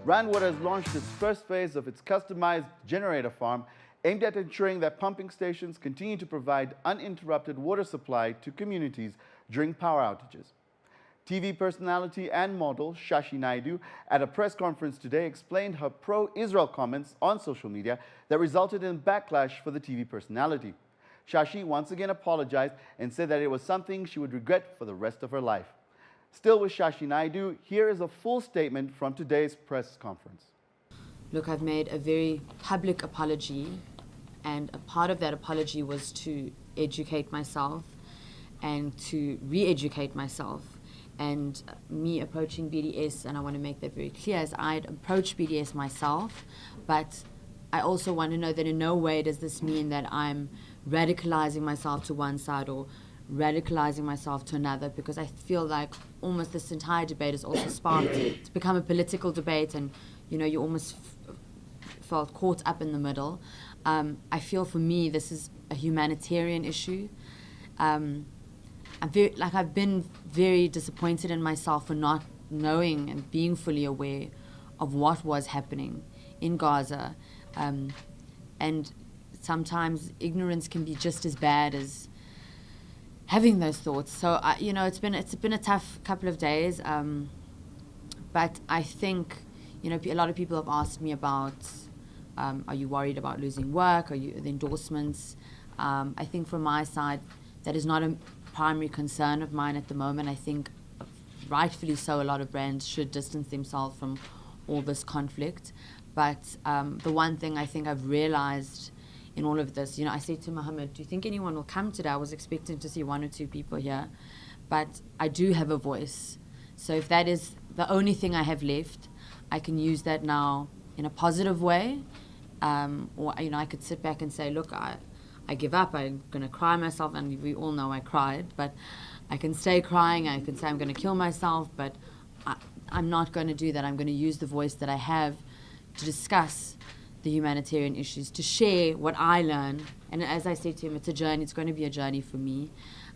Rand Water has launched its first phase of its customized generator farm aimed at ensuring that pumping stations continue to provide uninterrupted water supply to communities during power outages. TV personality and model Shashi Naidu at a press conference today explained her pro-Israel comments on social media that resulted in backlash for the TV personality. Shashi once again apologized and said that it was something she would regret for the rest of her life. Still with Shashi Naidu, here is a full statement from today's press conference. Look, I've made a very public apology, and a part of that apology was to educate myself and to re-educate myself. And me approaching BDS, and I want to make that very clear, as I'd approached BDS myself, but I also want to know that in no way does this mean that I'm radicalizing myself to one side or radicalizing myself to another, because I feel like almost this entire debate has also sparked to become a political debate, and you almost felt caught up in the middle. I feel for me this is a humanitarian issue. I've been very disappointed in myself for not knowing and being fully aware of what was happening in Gaza, and sometimes ignorance can be just as bad as having those thoughts. So it's been a tough couple of days, but I think a lot of people have asked me about, are you worried about losing work? Are you the endorsements? I think from my side, that is not a primary concern of mine at the moment. I think rightfully so, a lot of brands should distance themselves from all this conflict. But the one thing I think I've realized in all of this, I said to Mohammed, do you think anyone will come today? I was expecting to see 1 or 2 people here, but I do have a voice. So if that is the only thing I have left, I can use that now in a positive way. Or I could sit back and say, look, I give up, I'm going to cry myself, and we all know I cried, but I can stay crying, I can say I'm going to kill myself, but I'm not going to do that. I'm going to use the voice that I have to discuss the humanitarian issues, to share what I learn. And as I said to him, it's a journey, it's going to be a journey for me.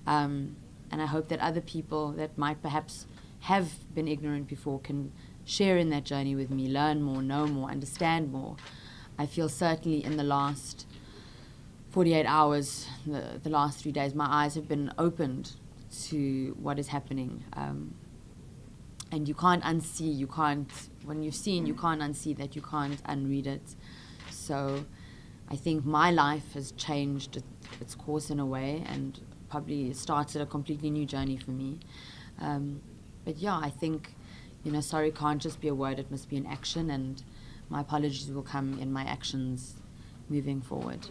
And I hope that other people that might perhaps have been ignorant before can share in that journey with me, learn more, know more, understand more. I feel certainly in the last 48 hours, the last 3 days, my eyes have been opened to what is happening. And you can't unsee, when you've seen, you can't unsee that, you can't unread it. So I think my life has changed its course in a way, and probably started a completely new journey for me. But yeah, I think, sorry can't just be a word, it must be an action, and my apologies will come in my actions moving forward.